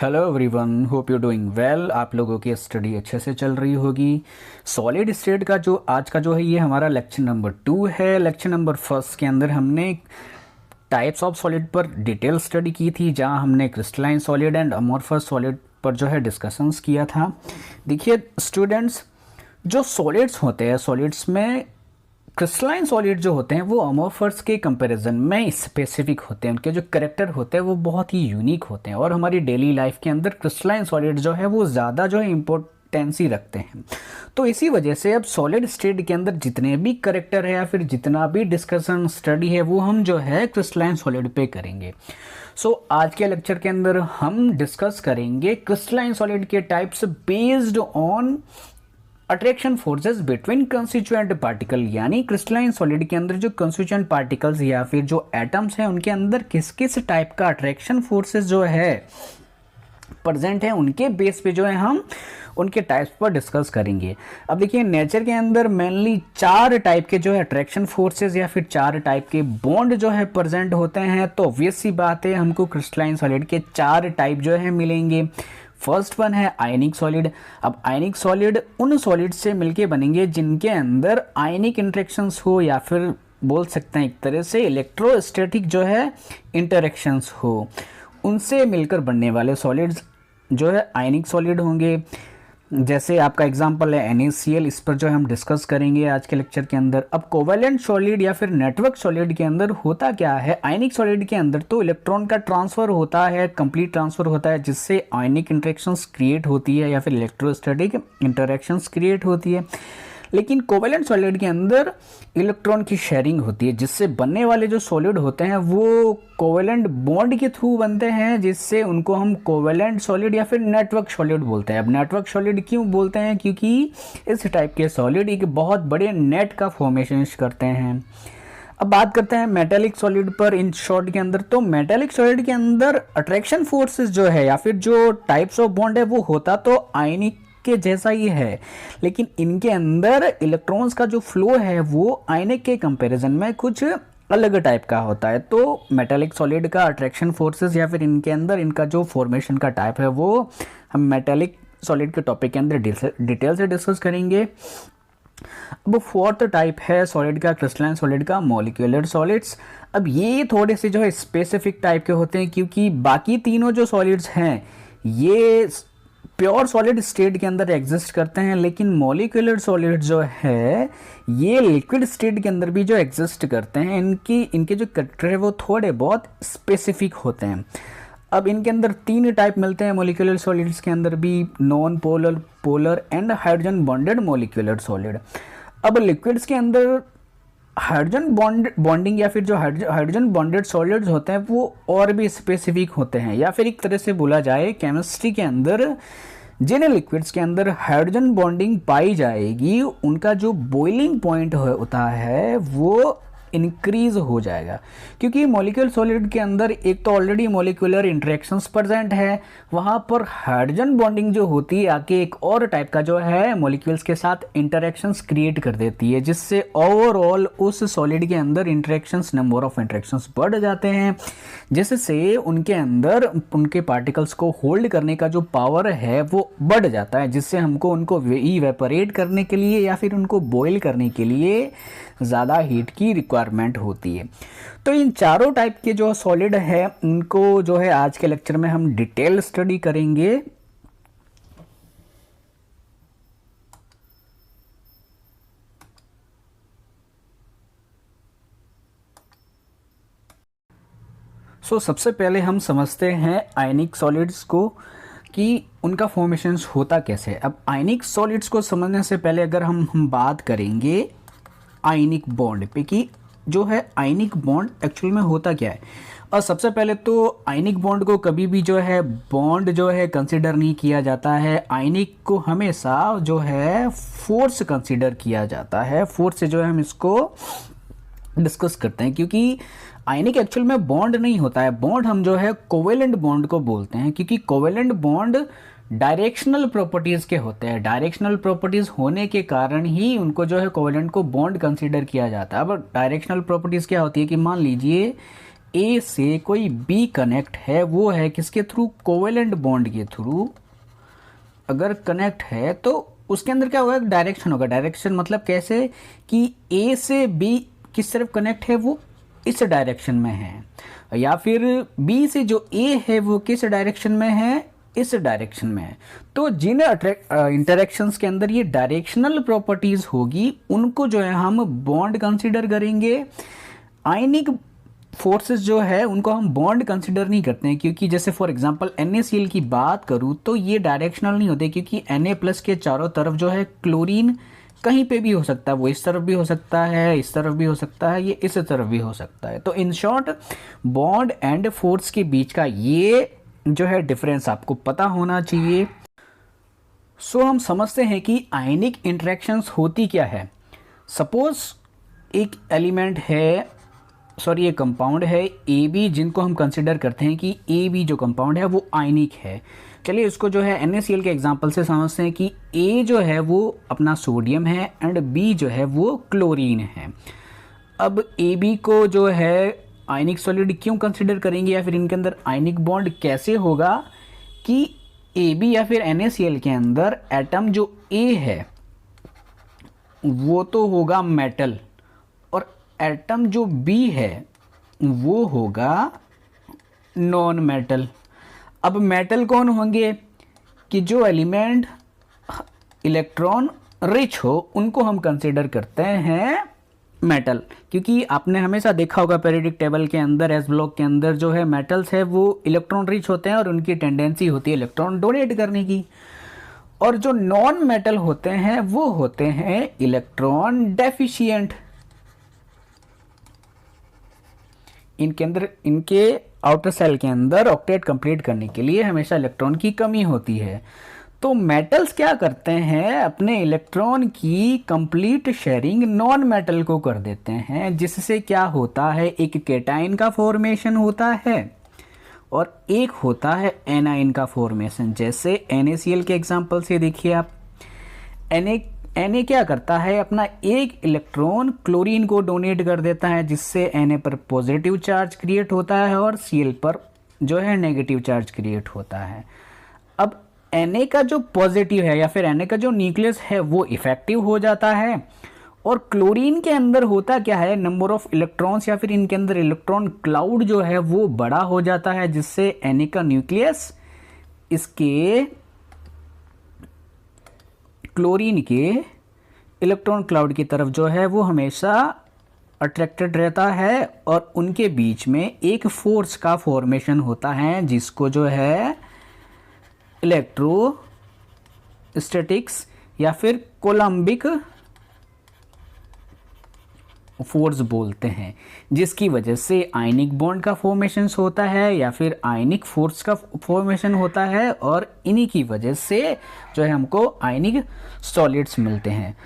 Hello everyone, hope you doing well. आप लोगों की स्टडी अच्छे से चल रही होगी। सॉलिड स्टेट का जो आज का जो है ये हमारा लेक्चर नंबर 2 है। लेक्चर नंबर 1 के अंदर हमने टाइप्स ऑफ सॉलिड पर डिटेल स्टडी की थी, जहां हमने crystalline solid and amorphous solid पर जो है डिस्कशंस किया था। देखिए स्टूडेंट्स, जो सॉलिड्स होते हैं, सॉलिड्स में क्रिस्टलाइन सॉलिड जो होते हैं वो अमोर्फस के कंपैरिजन में स्पेसिफिक होते हैं। उनके जो करेक्टर होते हैं वो बहुत ही यूनिक होते हैं और हमारी डेली लाइफ के अंदर क्रिस्टलाइन सॉलिड जो है वो ज़्यादा जो है इम्पोर्टेंसी रखते हैं। तो इसी वजह से अब सॉलिड स्टेट के अंदर जितने भी करेक्टर है या फिर जितना भी डिस्कशन स्टडी है वो हम जो है क्रिस्टलाइन सॉलिड पे करेंगे। आज के लेक्चर के अंदर हम डिस्कस करेंगे क्रिस्टलाइन सॉलिड के types based on attraction forces between constituent particle, यानी क्रिस्टलाइन सॉलिड के अंदर जो कंस्टिट्यूएंट पार्टिकल्स या फिर जो एटम्स हैं उनके अंदर किस किस टाइप का अट्रैक्शन फोर्सेस जो है प्रेजेंट है, उनके बेस पे जो है हम उनके टाइप्स पर डिस्कस करेंगे। अब देखिए नेचर के अंदर मेनली 4 टाइप के जो है अट्रैक्शन फोर्सेस या फिर 4 टाइप के बॉन्ड जो है प्रेजेंट होते हैं। तो ऑब्वियस सी बात है हमको क्रिस्टलाइन सॉलिड के 4 टाइप जो है मिलेंगे। फर्स्ट वन है आयनिक सॉलिड। अब आयनिक सॉलिड उन सॉलिड से मिलके बनेंगे जिनके अंदर आयनिक इंटरेक्शंस हो या फिर बोल सकते हैं एक तरह से इलेक्ट्रोस्टैटिक जो है इंटरेक्शंस हो, उनसे मिलकर बनने वाले सॉलिड्स जो है आयनिक सॉलिड होंगे। जैसे आपका एग्जांपल है NaCl, इस पर जो है हम डिस्कस करेंगे आज के लेक्चर के अंदर। अब कोवेलेंट सॉलिड या फिर नेटवर्क सॉलिड के अंदर होता क्या है, आयनिक सॉलिड के अंदर तो इलेक्ट्रॉन का ट्रांसफर होता है, कंप्लीट ट्रांसफर होता है, जिससे आयनिक इंटरेक्शंस क्रिएट होती है या फिर इलेक्ट्रोस्टैटिक इंटरेक्शंस क्रिएट होती है। लेकिन कोवेलेंट सॉलिड के अंदर इलेक्ट्रॉन की शेयरिंग होती है, जिससे बनने वाले जो सॉलिड होते हैं वो कोवेलेंट बॉन्ड के थ्रू बनते हैं, जिससे उनको हम कोवेलेंट सॉलिड या फिर नेटवर्क सॉलिड बोलते हैं। अब नेटवर्क सॉलिड क्यों बोलते हैं, क्योंकि इस टाइप के सॉलिड एक बहुत बड़े नेट का फॉर्मेशन करते हैं। अब बात करते हैं मेटेलिक सॉलिड पर इन शॉर्ट के अंदर। तो मेटेलिक सॉलिड के अंदर अट्रैक्शन फोर्सेस जो है या फिर जो टाइप्स ऑफ बॉन्ड है वो होता तो आयनिक के जैसा ही है, लेकिन इनके अंदर इलेक्ट्रॉन्स का जो फ्लो है वो आयनिक के कंपैरिजन में कुछ अलग टाइप का होता है। तो मेटेलिक सॉलिड का अट्रैक्शन फोर्सेस या फिर इनके अंदर इनका जो फॉर्मेशन का टाइप है वो हम मेटेलिक सॉलिड के टॉपिक के अंदर डिटेल से डिस्कस करेंगे। अब फोर्थ टाइप है सॉलिड का, क्रिस्टलाइन सॉलिड का, मॉलिक्यूलर सॉलिड्स। अब ये थोड़े से जो है स्पेसिफिक टाइप के होते हैं, क्योंकि बाकी तीनों जो सॉलिड्स हैं ये प्योर सॉलिड स्टेट के अंदर एग्जिस्ट करते हैं, लेकिन मॉलिक्यूलर सॉलिड जो है ये लिक्विड स्टेट के अंदर भी जो एग्जिस्ट करते हैं। इनके जो करेक्टर है वो थोड़े बहुत स्पेसिफिक होते हैं। अब इनके अंदर 3 टाइप मिलते हैं मॉलिक्यूलर सॉलिड्स के अंदर भी, non polar, polar and hydrogen bonded molecular solid. अब लिक्विड्स के अंदर हाइड्रोजन बॉन्डिंग या फिर जो हाइड्रोजन बॉन्डेड सॉलिड्स होते हैं वो और भी स्पेसिफिक होते हैं, या फिर एक तरह से बोला जाए केमिस्ट्री के अंदर जिन लिक्विड्स के अंदर हाइड्रोजन बॉन्डिंग पाई जाएगी उनका जो बॉइलिंग पॉइंट होता है वो इंक्रीज हो जाएगा, क्योंकि मॉलिक्यूलर सॉलिड के अंदर एक तो ऑलरेडी मॉलिक्यूलर इंटरेक्शंस प्रेजेंट है, वहाँ पर हाइड्रोजन बॉन्डिंग जो होती है आके एक और टाइप का जो है मॉलिक्यूल्स के साथ इंटरेक्शंस क्रिएट कर देती है, जिससे ओवरऑल उस सॉलिड के अंदर इंटरेक्शंस, नंबर ऑफ इंटरेक्शंस बढ़ जाते हैं, जिससे उनके अंदर उनके पार्टिकल्स को होल्ड करने का जो पावर है वो बढ़ जाता है, जिससे हमको उनको इवेपोरेट करने के लिए या फिर उनको बॉयल करने के लिए ज़्यादा हीट की रिक्वायरमेंट होती है। तो इन चारों टाइप के जो सॉलिड है उनको जो है आज के लेक्चर में हम डिटेल स्टडी करेंगे। सबसे पहले हम समझते हैं आयनिक सॉलिड्स को कि उनका फॉर्मेशंस होता कैसे। अब आयनिक सॉलिड्स को समझने से पहले अगर हम बात करेंगे आयनिक बॉन्ड पे कि जो है आयनिक बॉन्ड एक्चुअल में होता क्या है। और सबसे पहले तो आयनिक बॉन्ड को कभी भी जो है बॉन्ड जो है कंसीडर नहीं किया जाता है। आयनिक को हमेशा जो है फोर्स कंसीडर किया जाता है। फोर्स से जो है हम इसको डिस्कस करते हैं, क्योंकि आयनिक एक्चुअल में बॉन्ड नहीं होता है। बॉन्ड हम जो है कोवेलेंट बॉन्ड को बोलते हैं, क्योंकि कोवेलेंट बॉन्ड डायरेक्शनल प्रॉपर्टीज के होते हैं। डायरेक्शनल प्रॉपर्टीज होने के कारण ही उनको जो है कोवेलेंट को बॉन्ड कंसीडर किया जाता है। अब डायरेक्शनल प्रॉपर्टीज क्या होती है कि मान लीजिए ए से कोई बी कनेक्ट है वो है किसके थ्रू, कोवेलेंट बॉन्ड के थ्रू अगर कनेक्ट है तो उसके अंदर क्या होगा, डायरेक्शन होगा। डायरेक्शन मतलब कैसे कि ए से बी किस तरफ कनेक्ट है, वो इस डायरेक्शन में है, या फिर बी से जो ए है वो किस डायरेक्शन में है, इस डायरेक्शन में है। तो जिन इंटरेक्शंस के अंदर ये डायरेक्शनल प्रॉपर्टीज होगी उनको जो है हम बॉन्ड कंसीडर करेंगे। आयनिक फोर्सेस जो है उनको हम बॉन्ड कंसिडर नहीं करते हैं, क्योंकि जैसे फॉर एग्जांपल NaCl की बात करूँ तो ये डायरेक्शनल नहीं होते, क्योंकि Na+ के चारों तरफ जो है क्लोरीन कहीं पे भी हो सकता है, वो इस तरफ भी हो सकता है, इस तरफ भी हो सकता है, ये इस तरफ भी हो सकता है। तो in short bond and force के बीच का ये जो है डिफरेंस आपको पता होना चाहिए। सो हम समझते हैं कि आयनिक इंटरेक्शंस होती क्या है। सपोज एक एलिमेंट है, सॉरी एक कंपाउंड है AB, जिनको हम कंसिडर करते हैं कि AB जो कंपाउंड है वो आयनिक है। चलिए इसको जो है NaCl के एग्जांपल से समझते हैं कि A जो है वो अपना सोडियम है एंड B जो है वो क्लोरीन है। अब AB को जो है आयनिक सॉलिड क्यों कंसिडर करेंगे, या फिर इनके अंदर आयनिक बॉन्ड कैसे होगा कि AB या फिर NaCl के अंदर एटम जो A है वो तो होगा मेटल, और एटम जो B है वो होगा नॉन मेटल। अब मेटल कौन होंगे कि जो एलिमेंट इलेक्ट्रॉन रिच हो उनको हम कंसीडर करते हैं मेटल, क्योंकि आपने हमेशा देखा होगा पीरियोडिक टेबल के अंदर एस ब्लॉक के अंदर जो है मेटल्स है वो इलेक्ट्रॉन रिच होते हैं और उनकी टेंडेंसी होती है इलेक्ट्रॉन डोनेट करने की। और जो नॉन मेटल होते हैं वो होते हैं इलेक्ट्रॉन डेफिशिएंट। इनके अंदर, इनके आउटर सेल के अंदर ऑक्टेट कंप्लीट करने के लिए हमेशा इलेक्ट्रॉन की कमी होती है। तो मेटल्स क्या करते हैं, अपने इलेक्ट्रॉन की कंप्लीट शेयरिंग नॉन मेटल को कर देते हैं, जिससे क्या होता है, एक केटाइन का फॉर्मेशन होता है और एक होता है एनाइन का फॉर्मेशन। जैसे NaCl के एग्जांपल से देखिए आप, Na क्या करता है, अपना एक इलेक्ट्रॉन क्लोरीन को डोनेट कर देता है, जिससे Na पर पॉजिटिव चार्ज क्रिएट होता है और Cl पर जो है नेगेटिव चार्ज क्रिएट होता है। अब Na का जो पॉजिटिव है या फिर Na का जो न्यूक्लियस है वो इफेक्टिव हो जाता है, और क्लोरीन के अंदर होता क्या है, नंबर ऑफ इलेक्ट्रॉन्स या फिर इनके अंदर इलेक्ट्रॉन क्लाउड जो है वो बड़ा हो जाता है, जिससे Na का न्यूक्लियस इसके क्लोरीन के इलेक्ट्रॉन क्लाउड की तरफ जो है वो हमेशा अट्रैक्टेड रहता है, और उनके बीच में एक फोर्स का फॉर्मेशन होता है जिसको जो है इलेक्ट्रोस्टैटिक्स या फिर कोलम्बिक फोर्स बोलते हैं, जिसकी वजह से आयनिक बॉन्ड का फॉर्मेशन होता है या फिर आयनिक फोर्स का फॉर्मेशन होता है, और इन्हीं की वजह से जो है हमको आयनिक सॉलिड्स मिलते हैं।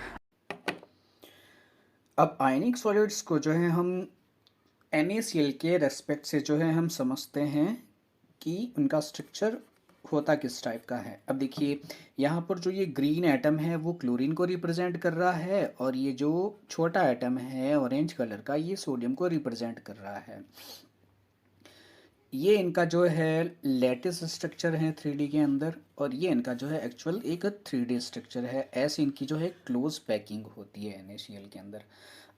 अब आयनिक सॉलिड्स को जो है हम NaCl के रेस्पेक्ट से जो है हम समझते हैं कि उनका स्ट्रक्चर होता किस टाइप का है। अब देखिए यहाँ पर जो ये ग्रीन एटम है वो क्लोरीन को रिप्रेजेंट कर रहा है, और ये जो छोटा एटम है ऑरेंज कलर का ये सोडियम को रिप्रेजेंट कर रहा है। ये इनका जो है लेटिस स्ट्रक्चर है 3D के अंदर, और ये इनका जो है एक्चुअल एक 3D स्ट्रक्चर है। ऐसे इनकी जो है क्लोज पैकिंग होती है NaCl के अंदर।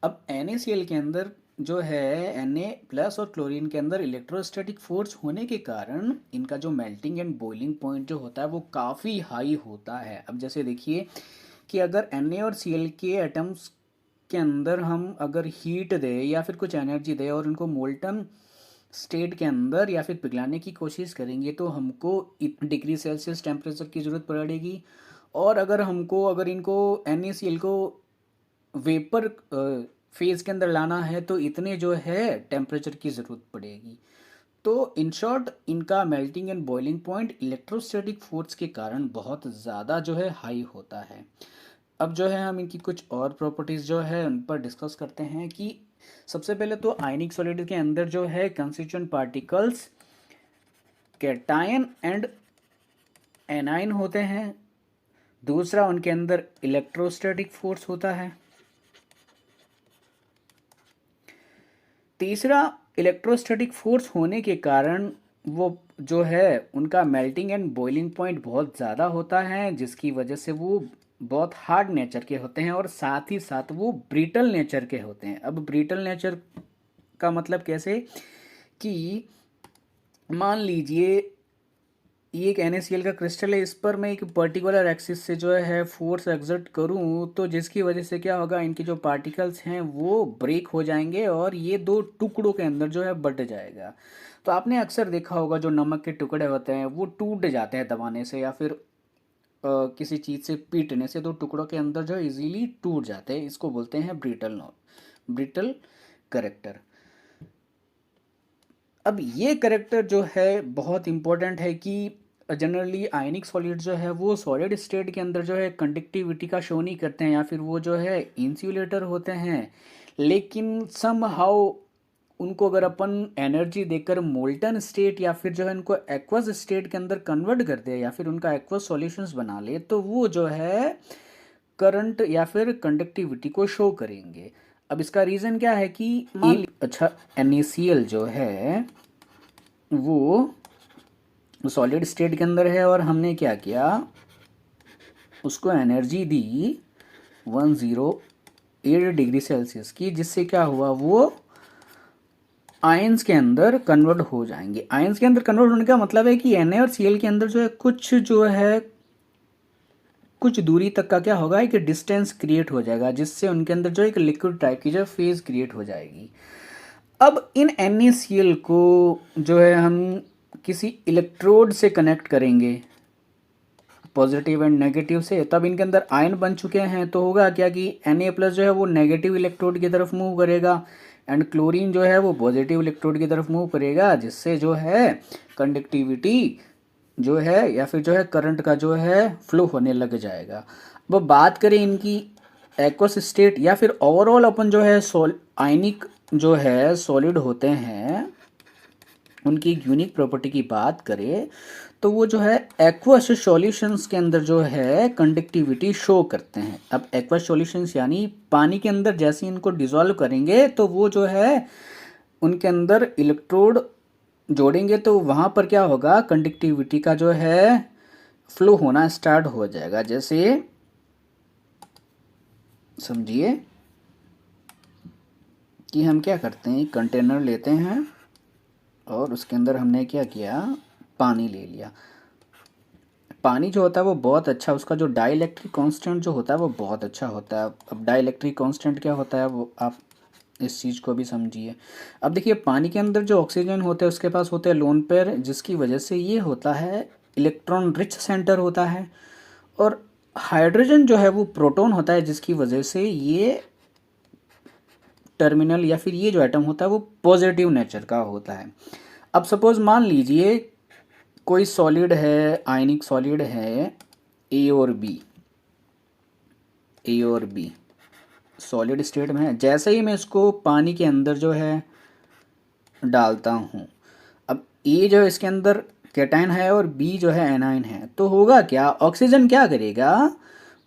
अब NaCl के अंदर जो है Na+ और क्लोरीन के अंदर इलेक्ट्रोस्टैटिक फोर्स होने के कारण इनका जो मेल्टिंग एंड बॉइलिंग पॉइंट जो होता है वो काफ़ी हाई होता है। अब जैसे देखिए कि अगर Na और Cl के एटम्स के अंदर हम अगर हीट दें या फिर कुछ एनर्जी दें और उनको मोल्टन स्टेट के अंदर या फिर पिघलाने की कोशिश करेंगे तो हमको 1 डिग्री सेल्सियस टेम्परेचर की ज़रूरत पड़ेगी, और अगर इनको NaCl को वेपर फेज़ के अंदर लाना है तो इतने जो है टेम्परेचर की ज़रूरत पड़ेगी। तो इन शॉर्ट इनका melting and boiling point electrostatic force के कारण बहुत ज़्यादा जो है हाई होता है। अब जो है हम इनकी कुछ और प्रॉपर्टीज़ जो है उन पर डिस्कस करते हैं कि सबसे पहले तो आयनिक सॉलिड के अंदर जो है constituent particles cation and A9 होते हैं। दूसरा उनके अंदर इलेक्ट्रोस्टैटिक फोर्स होता है। तीसरा इलेक्ट्रोस्टैटिक फोर्स होने के कारण वो जो है उनका मेल्टिंग एंड बॉइलिंग पॉइंट बहुत ज़्यादा होता है, जिसकी वजह से वो बहुत हार्ड नेचर के होते हैं और साथ ही साथ वो ब्रिटल नेचर के होते हैं। अब ब्रिटल नेचर का मतलब कैसे कि मान लीजिए ये एक NaCl का क्रिस्टल है, इस पर मैं एक पर्टिकुलर एक्सिस से जो है फोर्स एक्सर्ट करूं तो जिसकी वजह से क्या होगा, इनके जो पार्टिकल्स हैं वो ब्रेक हो जाएंगे और ये दो टुकड़ों के अंदर जो है बट जाएगा। तो आपने अक्सर देखा होगा जो नमक के टुकड़े होते हैं वो टूट जाते हैं दबाने से या फिर किसी चीज़ से पीटने से, तो टुकड़ों के अंदर जो है इजीली टूट जाते हैं। इसको बोलते हैं ब्रिटल नॉन ब्रिटल करेक्टर। अब ये करेक्टर जो है बहुत इंपॉर्टेंट है कि जनरली आयनिक सॉलिड जो है वो सॉलिड स्टेट के अंदर जो है कंडक्टिविटी का शो नहीं करते हैं या फिर वो जो है इंसुलेटर होते हैं, लेकिन सम हाउ उनको अगर अपन एनर्जी देकर मोल्टन स्टेट या फिर जो है उनको एक्वस स्टेट के अंदर कन्वर्ट कर दे या फिर उनका एक्वस सॉल्यूशंस बना ले तो वो जो है करंट या फिर कंडक्टिविटी को शो करेंगे। अब इसका रीज़न क्या है कि अच्छा NaCl जो है वो सॉलिड स्टेट के अंदर है और हमने क्या किया, उसको एनर्जी दी 108 डिग्री सेल्सियस की, जिससे क्या हुआ वो आयंस के अंदर कन्वर्ट हो जाएंगे। आयंस के अंदर कन्वर्ट होने का मतलब है कि Na और Cl के अंदर जो है कुछ दूरी तक का क्या होगा, एक डिस्टेंस क्रिएट हो जाएगा, जिससे उनके अंदर जो एक लिक्विड टाइप की जो फेज क्रिएट हो जाएगी। अब इन NaCl को जो है हम किसी इलेक्ट्रोड से कनेक्ट करेंगे पॉजिटिव एंड नेगेटिव से, तब इनके अंदर आयन बन चुके हैं। तो होगा क्या कि Na+ जो है वो नेगेटिव इलेक्ट्रोड की तरफ मूव करेगा एंड क्लोरीन जो है वो पॉजिटिव इलेक्ट्रोड की तरफ मूव करेगा, जिससे जो है कंडक्टिविटी जो है या फिर जो है करंट का जो है फ्लो होने लग जाएगा। अब बात करें इनकी एक्वस स्टेट या फिर ओवरऑल अपन जो है आयनिक जो है सॉलिड होते हैं उनकी एक यूनिक प्रॉपर्टी की बात करें तो वो जो है एक्वस सॉल्यूशंस के अंदर जो है कंडक्टिविटी शो करते हैं। अब एक्वस सॉल्यूशंस यानी पानी के अंदर जैसे इनको डिसॉल्व करेंगे तो वो जो है उनके अंदर इलेक्ट्रोड जोड़ेंगे तो वहाँ पर क्या होगा, कंडक्टिविटी का जो है फ्लो होना स्टार्ट हो जाएगा। जैसे समझिए कि हम क्या करते हैं, कंटेनर लेते हैं और उसके अंदर हमने क्या किया, पानी ले लिया। पानी जो होता है वो बहुत अच्छा, उसका जो डाइलेक्ट्रिक कांस्टेंट जो होता है वो बहुत अच्छा होता है। अब डाइलेक्ट्रिक कांस्टेंट क्या होता है वो आप इस चीज़ को भी समझिए। अब देखिए पानी के अंदर जो ऑक्सीजन होते हैं उसके पास होते हैं लोन पेयर, जिसकी वजह से ये होता है इलेक्ट्रॉन रिच सेंटर होता है, और हाइड्रोजन जो है वो प्रोटॉन होता है, जिसकी वजह से ये टर्मिनल या फिर ये जो एटम होता है वो पॉजिटिव नेचर का होता है। अब सपोज मान लीजिए कोई सॉलिड है, आयनिक सॉलिड है ए और बी सॉलिड स्टेट में है। जैसे ही मैं इसको पानी के अंदर जो है डालता हूँ, अब ए जो है इसके अंदर कैटायन है और बी जो है एनायन है, तो होगा क्या, ऑक्सीजन क्या करेगा,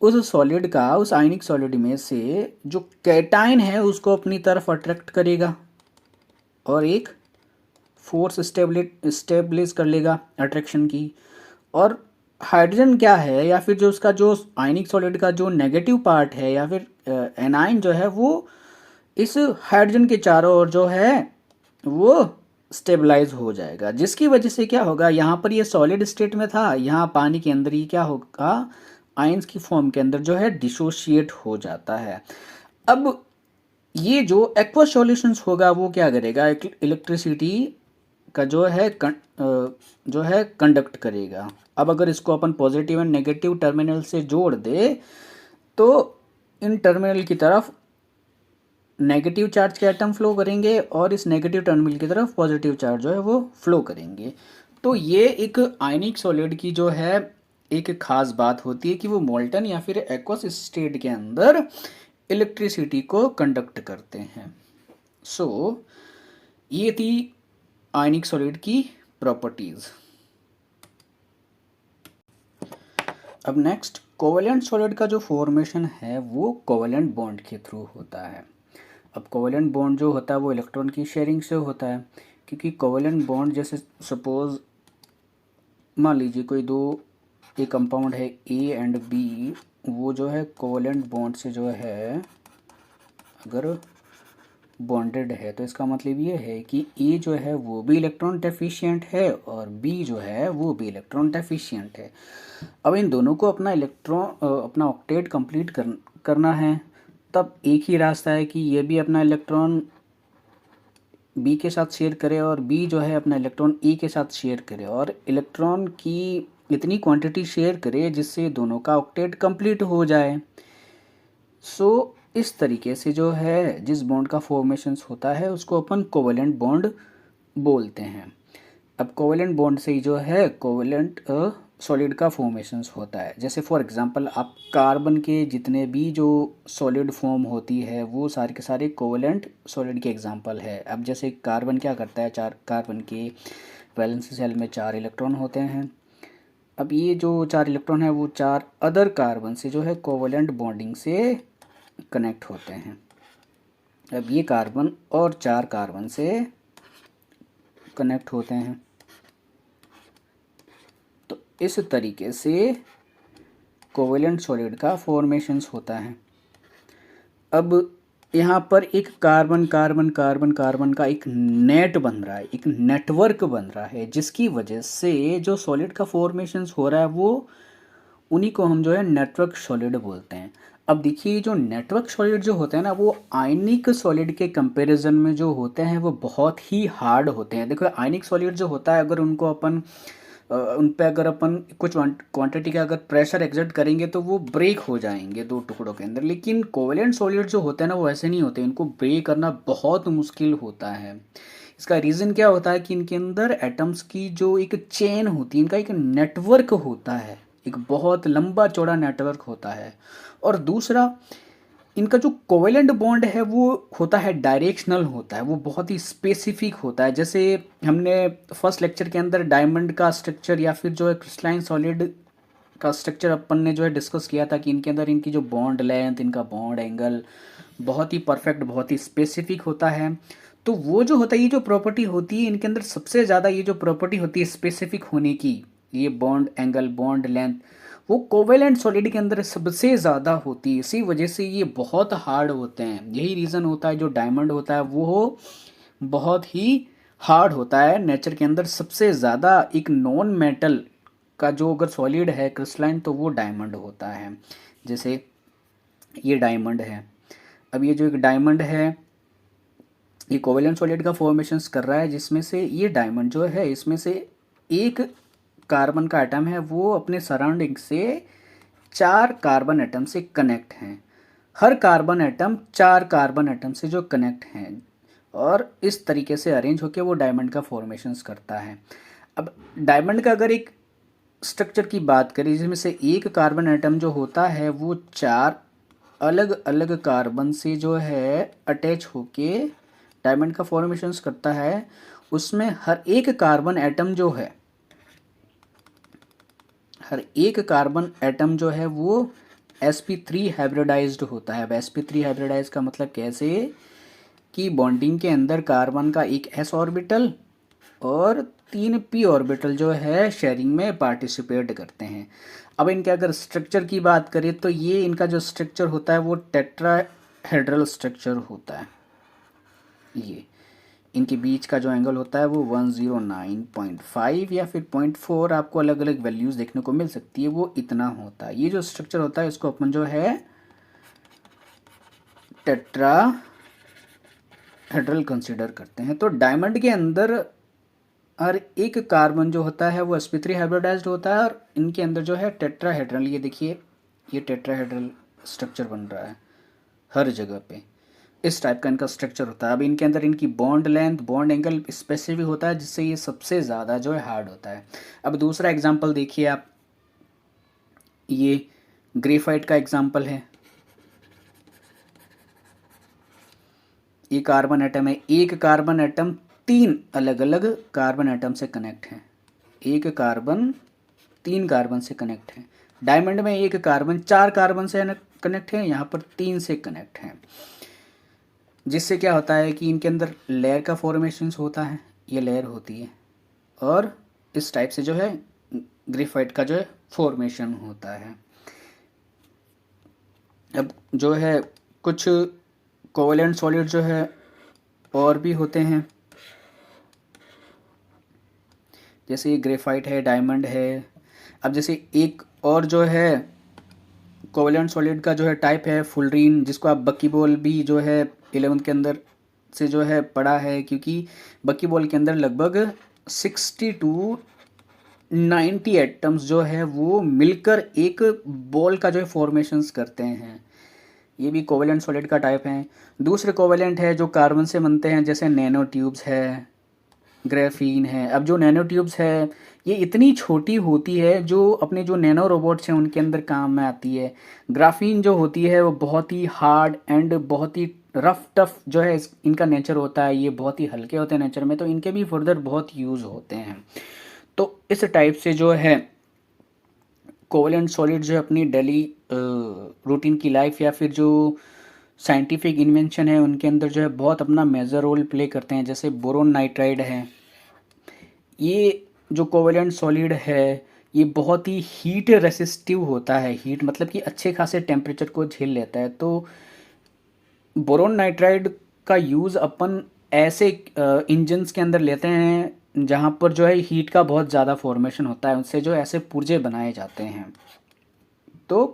उस सॉलिड का, उस आयनिक सॉलिड में से जो कैटायन है उसको अपनी तरफ अट्रैक्ट करेगा और एक फोर्स स्टेब्लिश कर लेगा अट्रैक्शन की। और हाइड्रोजन क्या है या फिर जो उसका जो आयनिक सॉलिड का जो नेगेटिव पार्ट है या फिर एनाइन जो है वो इस हाइड्रोजन के चारों ओर जो है वो स्टेबलाइज हो जाएगा, जिसकी वजह से क्या होगा, यहाँ पर ये सॉलिड स्टेट में था, यहाँ पानी के अंदर ही क्या होगा, आयंस की फॉर्म के अंदर जो है डिसोशिएट हो जाता है। अब ये जो एक्वस सॉल्यूशंस होगा वो क्या करेगा, इलेक्ट्रिसिटी का जो है कंडक्ट करेगा। अब अगर इसको अपन पॉजिटिव एंड नेगेटिव टर्मिनल से जोड़ दे तो इन टर्मिनल की तरफ नेगेटिव चार्ज के एटम फ्लो करेंगे और इस नेगेटिव टर्मिनल की तरफ पॉजिटिव चार्ज जो है वो फ्लो करेंगे। तो ये एक आयनिक सॉलिड की जो है एक खास बात होती है कि वो मोल्टन या फिर एक्वस स्टेट के अंदर इलेक्ट्रिसिटी को कंडक्ट करते हैं। सो ये थी आयनिक सॉलिड की प्रॉपर्टीज। अब नेक्स्ट कोवेलेंट सॉलिड का जो फॉर्मेशन है वो कोवेलेंट बॉन्ड के थ्रू होता है। अब कोवेलेंट बॉन्ड जो होता है वो इलेक्ट्रॉन की शेयरिंग से होता है, क्योंकि कोवेलेंट बॉन्ड जैसे सपोज मान लीजिए कोई दो एक कंपाउंड है ए एंड बी, वो जो है कोवेलेंट बॉन्ड से जो है अगर बॉन्डेड है तो इसका मतलब ये है कि ए जो है वो भी इलेक्ट्रॉन डेफिशिएंट है और बी जो है वो भी इलेक्ट्रॉन डेफिशिएंट है। अब इन दोनों को अपना ऑक्टेट कंप्लीट करना है, तब एक ही रास्ता है कि ये भी अपना इलेक्ट्रॉन बी के साथ शेयर करे और बी जो है अपना इलेक्ट्रॉन ए के साथ शेयर करे और इलेक्ट्रॉन की इतनी क्वांटिटी शेयर करे जिससे दोनों का ऑक्टेट कंप्लीट हो जाए। सो इस तरीके से जो है जिस बॉन्ड का फॉर्मेशंस होता है उसको अपन कोवेलेंट बॉन्ड बोलते हैं। अब कोवेलेंट बॉन्ड से ही जो है कोवेलेंट सॉलिड का फॉर्मेशंस होता है। जैसे फॉर एग्जांपल आप कार्बन के जितने भी जो सॉलिड फॉर्म होती है वो सारे के सारे कोवेलेंट सॉलिड के एग्जांपल है। अब जैसे कार्बन क्या करता है, चार कार्बन के वैलेंस शेल में 4 इलेक्ट्रॉन होते हैं। अब ये जो 4 इलेक्ट्रॉन है वो 4 अदर कार्बन से जो है कोवेलेंट बॉन्डिंग से कनेक्ट होते हैं। अब ये कार्बन और 4 कार्बन से कनेक्ट होते हैं। तो इस तरीके से कोवेलेंट सॉलिड का फॉर्मेशंस होता है। अब यहाँ पर एक कार्बन कार्बन कार्बन कार्बन का एक नेट बन रहा है, एक नेटवर्क बन रहा है, जिसकी वजह से जो सॉलिड का फॉर्मेशंस हो रहा है वो उन्हीं को हम जो है नेटवर्क सॉलिड बोलते हैं। अब देखिए जो नेटवर्क सॉलिड जो होते हैं ना वो आयनिक सॉलिड के कंपैरिजन में जो होते हैं वो बहुत ही हार्ड होते हैं। देखो आयनिक सॉलिड जो होता है अगर उनको अपन उन पे अगर अपन कुछ क्वांटिटी का अगर प्रेशर एक्सर्ट करेंगे तो वो ब्रेक हो जाएंगे दो टुकड़ों के अंदर। लेकिन कोवेलेंट सॉलिड जो होते हैं ना वो ऐसे नहीं होते, इनको ब्रेक करना बहुत मुश्किल होता है। इसका रीज़न क्या होता है कि इनके अंदर एटम्स की जो एक चेन होती है, इनका एक नेटवर्क होता है, एक बहुत लंबा चौड़ा नेटवर्क होता है। और दूसरा इनका जो कोवेलेंट बॉन्ड है वो होता है डायरेक्शनल होता है, वो बहुत ही स्पेसिफिक होता है। जैसे हमने फर्स्ट लेक्चर के अंदर डायमंड का स्ट्रक्चर या फिर जो है क्रिस्टलाइन सॉलिड का स्ट्रक्चर अपन ने जो है डिस्कस किया था कि इनके अंदर इनकी जो बॉन्ड लेंथ, इनका बॉन्ड एंगल बहुत ही परफेक्ट, बहुत ही स्पेसिफिक होता है। तो वो जो होता है, ये जो प्रॉपर्टी होती है इनके अंदर सबसे ज़्यादा ये जो प्रॉपर्टी होती है स्पेसिफिक होने की, ये बॉन्ड एंगल बॉन्ड लेंथ, वो कोवेलेंट सॉलिड के अंदर सबसे ज़्यादा होती है। इसी वजह से ये बहुत हार्ड होते हैं। यही रीज़न होता है जो डायमंड होता है वो बहुत ही हार्ड होता है। नेचर के अंदर सबसे ज़्यादा एक नॉन मेटल का जो अगर सॉलिड है क्रिस्टलाइन तो वो डायमंड होता है। जैसे ये डायमंड है। अब ये जो एक डायमंड है ये कोवेलेंट सॉलिड का फॉर्मेशंस कर रहा है, जिसमें से ये डायमंड जो है इसमें से एक कार्बन का एटम है वो अपने सराउंडिंग से 4 कार्बन एटम से कनेक्ट हैं। हर कार्बन एटम 4 कार्बन एटम से जो कनेक्ट हैं और इस तरीके से अरेंज होकर वो डायमंड का फॉर्मेशंस करता है। अब डायमंड का अगर एक स्ट्रक्चर की बात करें जिसमें से एक कार्बन एटम जो होता है वो 4 अलग अलग कार्बन से जो है अटैच होके डायमंड का फॉर्मेशंस करता है, उसमें हर एक कार्बन एटम जो है, हर एक कार्बन एटम जो है वो sp3 हाइब्रिडाइज्ड होता है। अब sp3 हाइब्रिडाइज का मतलब कैसे कि बॉन्डिंग के अंदर कार्बन का एक s ऑर्बिटल और 3 p ऑर्बिटल जो है शेयरिंग में पार्टिसिपेट करते हैं। अब इनके अगर स्ट्रक्चर की बात करें तो ये इनका जो स्ट्रक्चर होता है वो टेट्राहेड्रल स्ट्रक्चर होता है। ये इनके बीच का जो एंगल होता है वो 109.5 या फिर 0.4, आपको अलग अलग वैल्यूज़ देखने को मिल सकती है, वो इतना होता है। ये जो स्ट्रक्चर होता है इसको अपन जो है टेट्राहेड्रल कंसिडर करते हैं। तो डायमंड के अंदर हर एक कार्बन जो होता है वो sp3 हाइब्रिडाइज्ड होता है और इनके अंदर जो है टेट्राहेड्रल, ये देखिए ये टेट्राहेड्रल स्ट्रक्चर बन रहा है हर जगह पे, इस टाइप का इनका स्ट्रक्चर होता है। अब इनके अंदर इनकी bond length bond angle specific होता है जिससे ये सबसे ज़्यादा जो है हार्ड होता है। अब दूसरा एग्जांपल देखिए आप, ये ग्रेफाइट का एग्जांपल है। ये कार्बन एटम है, एक कार्बन एटम 3 अलग अलग कार्बन एटम से कनेक्ट है, एक कार्बन 3 कार्बन से कनेक्ट है। डायमंड में एक कार्बन 4 कार्बन से कनेक्ट है, यहाँ पर 3 से कनेक्ट है। जिससे क्या होता है कि इनके अंदर लेयर का फॉर्मेशन होता है, ये लेयर होती है, और इस टाइप से जो है ग्रेफाइट का जो है फॉर्मेशन होता है। अब जो है कुछ कोवलेंट सॉलिड जो है और भी होते हैं, जैसे ये ग्रेफाइट है, डायमंड है। अब जैसे एक और जो है कोवलेंट सॉलिड का जो है टाइप है फुलरीन, जिसको आप बकीबॉल भी जो है 11th के अंदर से जो है पढ़ा है, क्योंकि बकीबॉल के अंदर लगभग 60 टू 90 एटम्स जो है वो मिलकर एक बॉल का जो है फॉर्मेशंस करते हैं। ये भी कोवेलेंट सॉलिड का टाइप है। दूसरे कोवेलेंट है जो कार्बन से बनते हैं, जैसे नैनो ट्यूब्स है, ग्राफीन है। अब जो नैनो ट्यूब्स है ये इतनी छोटी होती है जो अपने जो नैनो रोबोट्स हैं उनके अंदर काम में आती है। ग्राफीन जो होती है वो बहुत ही हार्ड एंड बहुत ही रफ टफ जो है इनका नेचर होता है, ये बहुत ही हल्के होते हैं नेचर में, तो इनके भी फर्दर बहुत यूज़ होते हैं। तो इस टाइप से जो है कोवेलेंट सॉलिड जो है अपनी डेली रूटीन की लाइफ या फिर जो साइंटिफिक इन्वेंशन है उनके अंदर जो है बहुत अपना मेजर रोल प्ले करते हैं। जैसे बोरोन नाइट्राइड है, ये जो कोवेलेंट सॉलिड है ये बहुत ही हीट रेसिस्टिव होता है। हीट मतलब कि अच्छे खासे टेम्परेचर को झेल लेता है। तो बोरोन नाइट्राइड का यूज़ अपन ऐसे इंजन्स के अंदर लेते हैं जहाँ पर जो है हीट का बहुत ज़्यादा फॉर्मेशन होता है, उनसे जो ऐसे पुर्जे बनाए जाते हैं। तो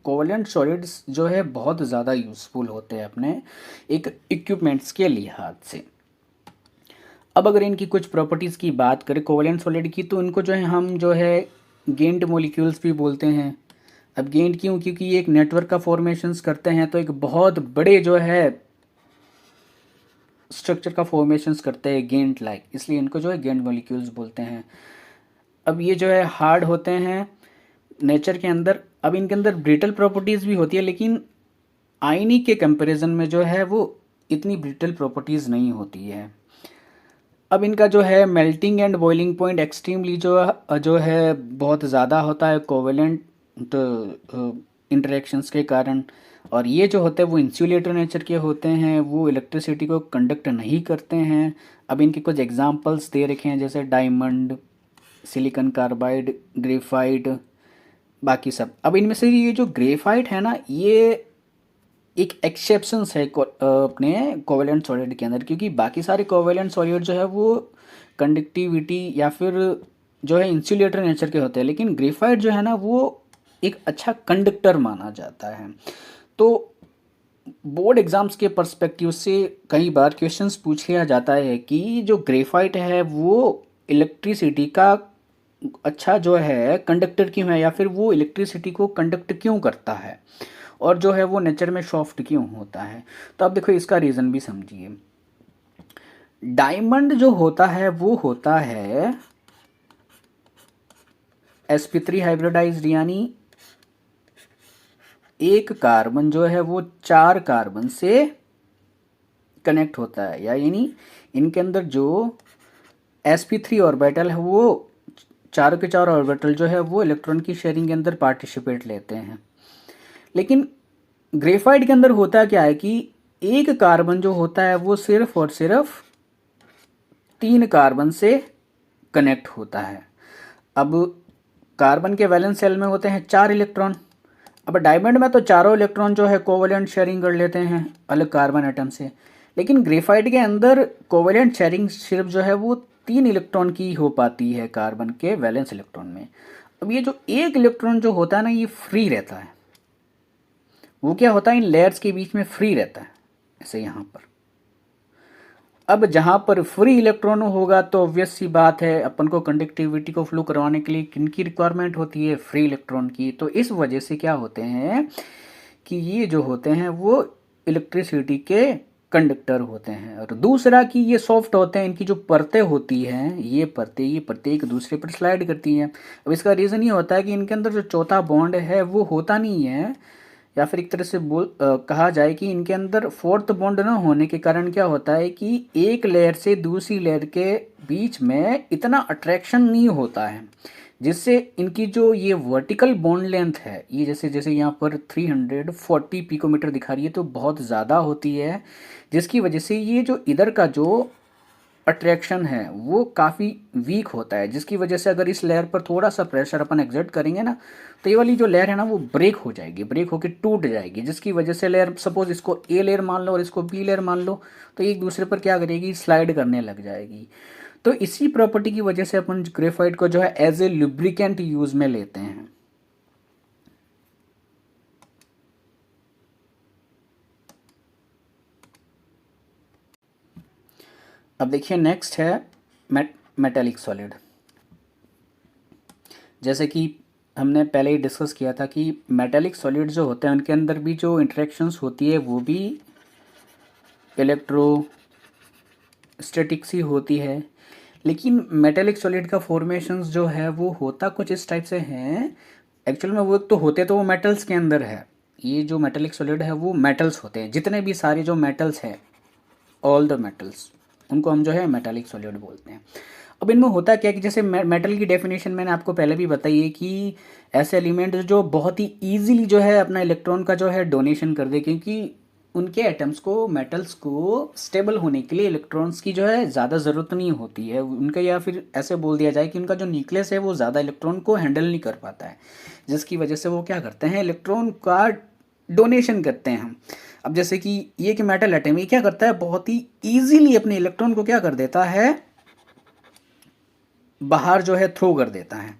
कोवेलेंट सॉलिड्स जो है बहुत ज़्यादा यूज़फुल होते हैं अपने एक इक्विपमेंट्स के लिहाज से। अब अगर इनकी कुछ प्रॉपर्टीज़ की बात करें कोवेलेंट सॉलिड की, तो इनको जो है हम जो है गेंड मॉलिक्यूल्स भी बोलते हैं। अब गेंड क्यों? क्योंकि ये एक नेटवर्क का फॉर्मेशंस करते हैं, तो एक बहुत बड़े जो है स्ट्रक्चर का फॉर्मेशंस करते हैं गेंड लाइक, इसलिए इनको जो है गेंड मॉलिक्यूल्स बोलते हैं। अब ये जो है हार्ड होते हैं नेचर के अंदर। अब इनके अंदर ब्रिटल प्रॉपर्टीज़ भी होती है, लेकिन आयनी के कंपैरिजन में जो है वो इतनी ब्रिटल प्रॉपर्टीज़ नहीं होती है। अब इनका जो है melting and boiling point extremely जो है बहुत ज़्यादा होता है कोवेलेंट इंटरेक्शंस के कारण। और ये जो होते हैं वो इंसुलेटर नेचर के होते हैं, वो इलेक्ट्रिसिटी को कंडक्ट नहीं करते हैं। अब इनके कुछ एग्जांपल्स दे रखे हैं, जैसे डायमंड, सिलिकॉन कार्बाइड, ग्रेफाइट, बाकी सब। अब इनमें से ये जो ग्रेफाइट है ना, ये एक एक्सेप्शंस है अपने कोवेलेंट सॉलिड के अंदर, क्योंकि बाकी सारे कोवेलेंट सॉलिड जो है वो कंडक्टिविटी या फिर जो है इंसुलेटर नेचर के होते हैं, लेकिन ग्रेफाइट जो है ना वो एक अच्छा कंडक्टर माना जाता है। तो बोर्ड एग्जाम्स के पर्सपेक्टिव से कई बार क्वेश्चंस पूछ लिया जाता है कि जो ग्रेफाइट है वो इलेक्ट्रिसिटी का अच्छा जो है कंडक्टर क्यों है, या फिर वो इलेक्ट्रिसिटी को कंडक्ट क्यों करता है, और जो है वो नेचर में सॉफ्ट क्यों होता है। तो अब देखो इसका रीज़न भी समझिए। डायमंड जो होता है वो होता है sp3 हाइब्रिडाइज्ड, यानी एक कार्बन जो है वो 4 कार्बन से कनेक्ट होता है, यानी इनके अंदर जो sp3 ऑर्बिटल है वो चारों के चार ऑर्बिटल जो है वो इलेक्ट्रॉन की शेयरिंग के अंदर पार्टिसिपेट लेते हैं। लेकिन ग्रेफाइट के अंदर होता क्या है कि एक कार्बन जो होता है वो सिर्फ और सिर्फ 3 कार्बन से कनेक्ट होता है। अब कार्बन के वैलेंस शेल में होते हैं 4 इलेक्ट्रॉन। अब डायमंड में तो चारों इलेक्ट्रॉन जो है कोवेलेंट शेयरिंग कर लेते हैं अलग कार्बन एटम से, लेकिन ग्रेफाइट के अंदर कोवेलेंट शेयरिंग सिर्फ जो है वो 3 इलेक्ट्रॉन की हो पाती है कार्बन के वैलेंस इलेक्ट्रॉन में। अब ये जो एक इलेक्ट्रॉन जो होता है ना ये फ्री रहता है, वो क्या होता है इन लेयर्स के बीच में फ्री रहता है, ऐसे यहाँ पर। अब जहाँ पर फ्री इलेक्ट्रॉन होगा तो ऑब्वियस सी बात है अपन को कंडक्टिविटी को फ्लो करवाने के लिए किनकी रिक्वायरमेंट होती है, फ्री इलेक्ट्रॉन की। तो इस वजह से क्या होते हैं कि ये जो होते हैं वो इलेक्ट्रिसिटी के कंडक्टर होते हैं। और दूसरा कि ये सॉफ्ट होते हैं, इनकी जो परतें होती हैं ये परतें एक दूसरे पर स्लाइड करती हैं। अब इसका रीज़न ये होता है कि इनके अंदर जो चौथा बॉन्ड है वो होता नहीं है, या फिर एक तरह से कहा जाए कि इनके अंदर फोर्थ बॉन्ड ना होने के कारण क्या होता है कि एक लेयर से दूसरी लेयर के बीच में इतना अट्रैक्शन नहीं होता है, जिससे इनकी जो ये वर्टिकल बॉन्ड लेंथ है ये जैसे जैसे यहाँ पर 340 पिकोमीटर दिखा रही है तो बहुत ज़्यादा होती है, जिसकी वजह से ये जो इधर का जो अट्रैक्शन है वो काफ़ी वीक होता है, जिसकी वजह से अगर इस लेयर पर थोड़ा सा प्रेशर अपन एक्सर्ट करेंगे ना तो ये वाली जो लेयर है ना वो ब्रेक हो जाएगी, ब्रेक होकर टूट जाएगी, जिसकी वजह से लेयर, सपोज इसको ए लेयर मान लो और इसको बी लेयर मान लो, तो एक दूसरे पर क्या करेगी, स्लाइड करने लग जाएगी। तो इसी प्रॉपर्टी की वजह से अपन ग्रेफाइट को जो है एज ए लुब्रिकेंट यूज में लेते हैं। अब देखिए नेक्स्ट है मेटेलिक सॉलिड। जैसे कि हमने पहले ही डिस्कस किया था कि मेटेलिक सॉलिड जो होते हैं उनके अंदर भी जो इंटरेक्शंस होती है वो भी इलेक्ट्रोस्टैटिक सी होती है, लेकिन मेटेलिक सॉलिड का फॉर्मेशंस जो है वो होता कुछ इस टाइप से हैं। एक्चुअल में वो तो होते तो वो मेटल्स के अंदर है, ये जो मेटेलिक सॉलिड है वो मेटल्स होते हैं, जितने भी सारे जो मेटल्स हैं, ऑल द मेटल्स, उनको हम जो है मेटालिक सॉलिड बोलते हैं। अब इनमें होता क्या है कि जैसे मेटल की डेफिनेशन मैंने आपको पहले भी बताई है कि ऐसे एलिमेंट जो बहुत ही इजीली जो है अपना इलेक्ट्रॉन का जो है डोनेशन कर दे, क्योंकि उनके एटम्स को, मेटल्स को स्टेबल होने के लिए इलेक्ट्रॉन्स की जो है ज़्यादा ज़रूरत नहीं होती है उनका, या फिर ऐसे बोल दिया जाए कि उनका जो न्यूक्लियस है वो ज़्यादा इलेक्ट्रॉन को हैंडल नहीं कर पाता है, जिसकी वजह से वो क्या करते हैं, इलेक्ट्रॉन का डोनेशन करते हैं हम। अब जैसे कि ये कि मेटल एटम ये क्या करता है, बहुत ही ईजीली अपने इलेक्ट्रॉन को क्या कर देता है, बाहर जो है थ्रो कर देता है।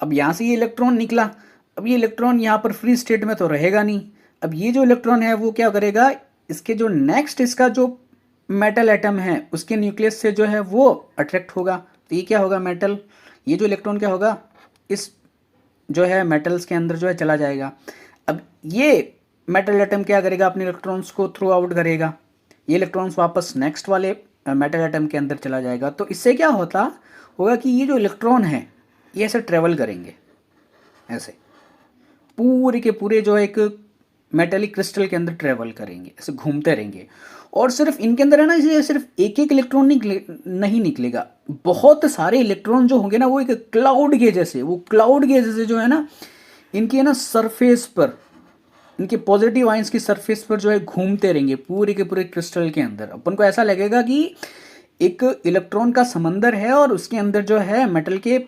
अब यहाँ से ये इलेक्ट्रॉन निकला, अब ये इलेक्ट्रॉन यहाँ पर फ्री स्टेट में तो रहेगा नहीं, अब ये जो इलेक्ट्रॉन है वो क्या करेगा, इसके जो नेक्स्ट इसका जो मेटल एटम है उसके न्यूक्लियस से जो है वो अट्रैक्ट होगा, तो ये क्या होगा, मेटल, ये जो इलेक्ट्रॉन क्या होगा, इस जो है मेटल्स के अंदर जो है चला जाएगा। अब ये मेटल एटम क्या करेगा, अपने इलेक्ट्रॉन्स को थ्रो आउट करेगा, ये इलेक्ट्रॉन्स वापस नेक्स्ट वाले मेटल एटम के अंदर चला जाएगा। तो इससे क्या होता होगा कि ये जो इलेक्ट्रॉन है ये ऐसे ट्रेवल करेंगे, ऐसे पूरे के पूरे जो एक मेटेलिक क्रिस्टल के अंदर ट्रेवल करेंगे, ऐसे घूमते रहेंगे, और सिर्फ इनके अंदर है ना, ये सिर्फ एक एक इलेक्ट्रॉन नहीं निकलेगा, बहुत सारे इलेक्ट्रॉन जो होंगे ना वो एक क्लाउड के जैसे, वो क्लाउड के जैसे जो है ना इनके है ना सरफेस पर, इनके पॉजिटिव आयंस की सरफेस पर जो है घूमते रहेंगे पूरे के पूरे क्रिस्टल के अंदर। अपन को ऐसा लगेगा कि एक इलेक्ट्रॉन का समंदर है और उसके अंदर जो है मेटल के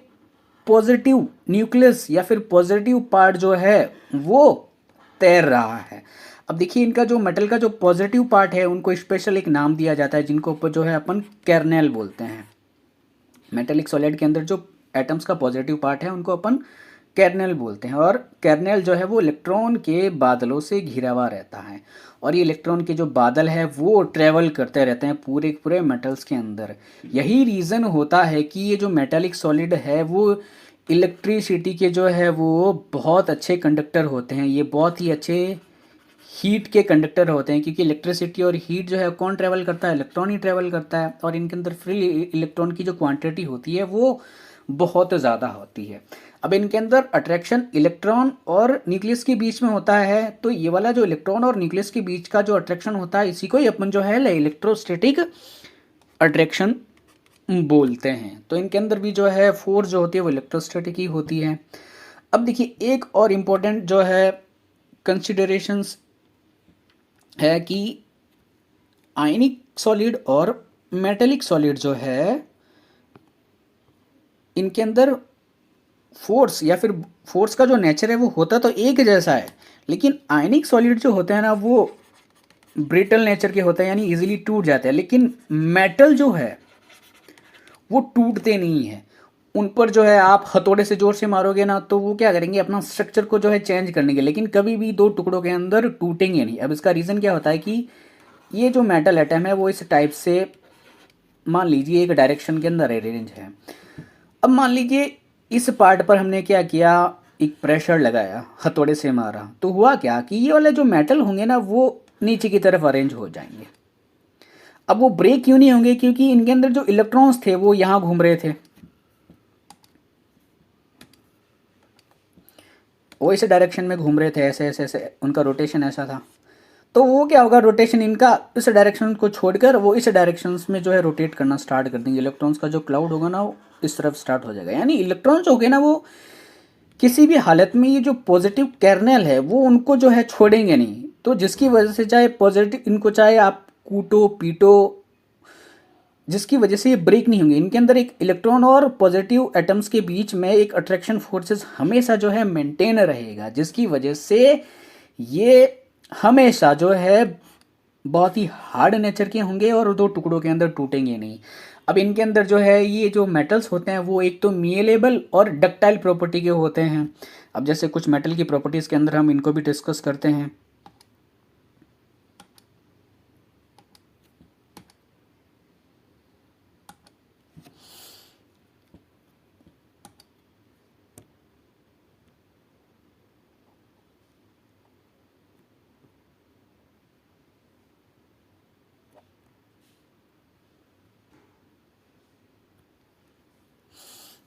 पॉजिटिव न्यूक्लियस या फिर पॉजिटिव पार्ट जो है वो तैर रहा है। अब देखिए इनका जो मेटल का जो पॉजिटिव पार्ट है उनको स्पेशल एक नाम दिया जाता है, जिनको ऊपर जो है अपन केर्नेल बोलते हैं। मेटेलिक सॉलिड के अंदर जो एटम्स का पॉजिटिव पार्ट है उनको अपन केर्नेल बोलते हैं, और केर्नेल जो है वो इलेक्ट्रॉन के बादलों से घिरा हुआ रहता है, और ये इलेक्ट्रॉन के जो बादल है वो ट्रेवल करते रहते हैं पूरे पूरे मेटल्स के अंदर। यही रीज़न होता है कि ये जो मेटेलिक सॉलिड है वो इलेक्ट्रिसिटी के जो है वो बहुत अच्छे कंडक्टर होते हैं, ये बहुत ही अच्छे हीट के कंडक्टर होते हैं, क्योंकि इलेक्ट्रिसिटी और हीट जो है कौन ट्रेवल करता है, इलेक्ट्रॉन ही ट्रेवल करता है, और इनके अंदर फ्री इलेक्ट्रॉन की जो क्वांटिटी होती है वो बहुत ज़्यादा होती है। अब इनके अंदर अट्रैक्शन इलेक्ट्रॉन और न्यूक्लियस के बीच में होता है, तो ये वाला जो इलेक्ट्रॉन और न्यूक्लियस के बीच का जो अट्रैक्शन होता है इसी को ही अपन जो है इलेक्ट्रोस्टैटिक अट्रैक्शन बोलते हैं। तो इनके अंदर भी जो है फोर्स जो होती है वो इलेक्ट्रोस्टैटिक ही होती है। अब देखिए एक और इम्पोर्टेंट जो है कंसिडरेशंस है कि आयनिक सॉलिड और मेटेलिक सॉलिड जो है इनके अंदर फोर्स या फिर फोर्स का जो नेचर है वो होता तो एक जैसा है, लेकिन आयनिक सॉलिड जो होते हैं ना वो ब्रिटल नेचर के होते हैं, यानी इजीली टूट जाते हैं, लेकिन मेटल जो है वो टूटते नहीं है। उन पर जो है आप हथौड़े से जोर से मारोगे ना तो वो क्या करेंगे, अपना स्ट्रक्चर को जो है चेंज करने के, लेकिन कभी भी दो टुकड़ों के अंदर टूटेंगे नहीं। अब इसका रीज़न क्या होता है कि ये जो मेटल एटम है वो इस टाइप से, मान लीजिए एक डायरेक्शन के अंदर अरेंज है। अब मान लीजिए इस पार्ट पर हमने क्या किया, एक प्रेशर लगाया, हथौड़े से मारा, तो हुआ क्या कि ये वाले जो मेटल होंगे ना वो नीचे की तरफ अरेंज हो जाएंगे। अब वो ब्रेक क्यों नहीं होंगे, क्योंकि इनके अंदर जो इलेक्ट्रॉन्स थे वो यहाँ घूम रहे थे, वो इस डायरेक्शन में घूम रहे थे, ऐसे ऐसे ऐसे उनका रोटेशन ऐसा था। तो वो क्या होगा, रोटेशन इनका इस डायरेक्शन को छोड़कर वो इस डायरेक्शन में जो है रोटेट करना स्टार्ट कर देंगे। इलेक्ट्रॉन्स का जो क्लाउड होगा ना वो इस तरफ स्टार्ट हो जाएगा, यानी इलेक्ट्रॉन्स हो गए ना वो किसी भी हालत में ये जो पॉजिटिव केर्नेल है वो उनको जो है छोड़ेंगे नहीं। तो जिसकी वजह से चाहे पॉजिटिव, इनको चाहे आप कूटो पीटो, जिसकी वजह से ये ब्रेक नहीं होंगे। इनके अंदर एक इलेक्ट्रॉन और पॉजिटिव एटम्स के बीच में एक अट्रैक्शन फोर्सेस हमेशा जो है मेंटेन रहेगा, जिसकी वजह से ये हमेशा जो है बहुत ही हार्ड नेचर के होंगे और दो टुकड़ों के अंदर टूटेंगे नहीं। अब इनके अंदर जो है ये जो मेटल्स होते हैं वो एक तो मिएलेबल और डक्टाइल प्रॉपर्टी के होते हैं। अब जैसे कुछ मेटल की प्रॉपर्टीज़ के अंदर हम इनको भी डिस्कस करते हैं।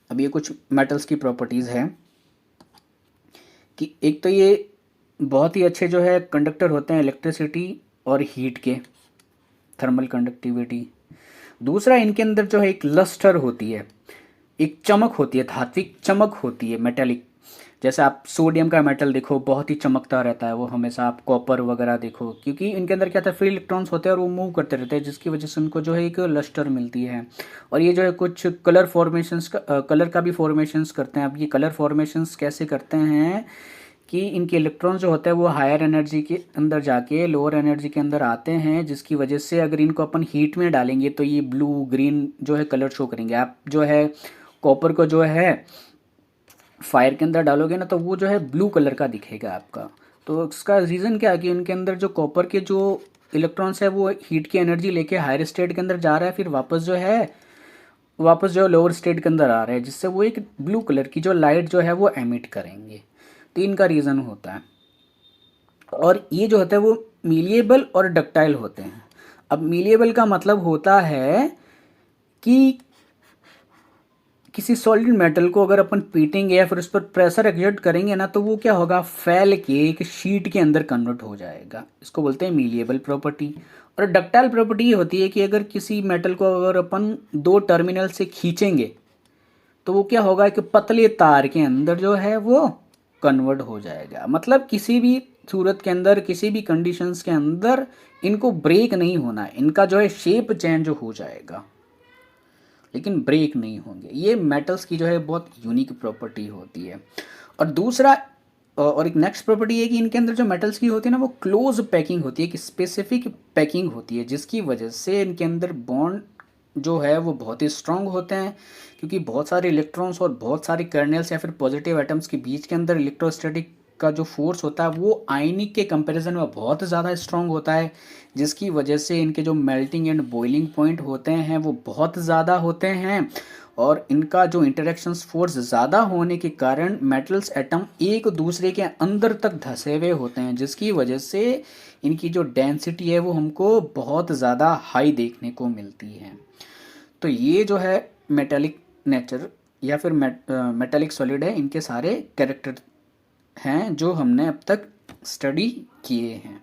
अब ये कुछ मेटल्स की प्रॉपर्टीज़ हैं कि एक तो ये बहुत ही अच्छे जो है कंडक्टर होते हैं इलेक्ट्रिसिटी और हीट के, थर्मल कंडक्टिविटी। दूसरा इनके अंदर जो है एक लस्टर होती है, एक चमक होती है, धात्विक चमक होती है, मेटेलिक। जैसे आप सोडियम का मेटल देखो बहुत ही चमकता रहता है वो हमेशा। आप कॉपर वगैरह देखो, क्योंकि इनके अंदर क्या था, फ्री इलेक्ट्रॉन्स होते हैं और वो मूव करते रहते हैं, जिसकी वजह से उनको जो है एक लस्टर मिलती है। और ये जो है कुछ कलर फॉर्मेशंस का कलर का भी फॉर्मेशंस करते हैं। अब ये कलर फॉर्मेशंस कैसे करते हैं कि इनके इलेक्ट्रॉन्स जो होते हैं वो हायर एनर्जी के अंदर जाके लोअर एनर्जी के अंदर आते हैं, जिसकी वजह से अगर इनको अपन हीट में डालेंगे तो ये ब्लू ग्रीन जो है कलर शो करेंगे। आप जो है कॉपर को जो है फायर के अंदर डालोगे ना तो वो जो है ब्लू कलर का दिखेगा आपका। तो इसका रीज़न क्या है कि उनके अंदर जो कॉपर के जो इलेक्ट्रॉन्स है वो हीट की एनर्जी लेके हायर स्टेट के अंदर जा रहा है, फिर वापस जो लोअर स्टेट के अंदर आ रहा है, जिससे वो एक ब्लू कलर की जो लाइट जो है वो एमिट करेंगे। तो इनका रीज़न होता है। और ये जो होता है वो मिलिएबल और डक्टाइल होते हैं। अब मिलिएबल का मतलब होता है कि किसी सॉलिड मेटल को अगर अपन पीटेंगे या फिर उस पर प्रेशर एक्सर्ट करेंगे ना तो वो क्या होगा, फैल के एक शीट के अंदर कन्वर्ट हो जाएगा। इसको बोलते हैं मिलिएबल प्रॉपर्टी। और डक्टाइल प्रॉपर्टी ये होती है कि अगर किसी मेटल को अगर अपन दो टर्मिनल से खींचेंगे तो वो क्या होगा कि पतले तार के अंदर जो है वो कन्वर्ट हो जाएगा। मतलब किसी भी सूरत के अंदर, किसी भी कंडीशंस के अंदर इनको ब्रेक नहीं होना है, इनका जो है शेप चेंज हो जाएगा लेकिन ब्रेक नहीं होंगे। ये मेटल्स की जो है बहुत यूनिक प्रॉपर्टी होती है। और दूसरा और एक नेक्स्ट प्रॉपर्टी है कि इनके अंदर जो मेटल्स की होती है ना वो क्लोज पैकिंग होती है, कि स्पेसिफिक पैकिंग होती है, जिसकी वजह से इनके अंदर बॉन्ड जो है वो बहुत ही स्ट्रांग होते हैं। क्योंकि बहुत सारे इलेक्ट्रॉन्स और बहुत सारे कर्नेल्स या फिर पॉजिटिव एटम्स के बीच के अंदर इलेक्ट्रोस्टैटिक का जो फोर्स होता है वो आयनिक के कंपैरिजन में बहुत ज़्यादा स्ट्रांग होता है, जिसकी वजह से इनके जो मेल्टिंग एंड बॉइलिंग पॉइंट होते हैं वो बहुत ज़्यादा होते हैं। और इनका जो इंटरेक्शंस फोर्स ज़्यादा होने के कारण मेटल्स एटम एक दूसरे के अंदर तक धसे हुए होते हैं, जिसकी वजह से इनकी जो डेंसिटी है वो हमको बहुत ज़्यादा हाई देखने को मिलती है। तो ये जो है मेटेलिक नेचर या फिर मेटेलिक सॉलिड है, इनके सारे कैरेक्टर हैं जो हमने अब तक स्टडी किए हैं।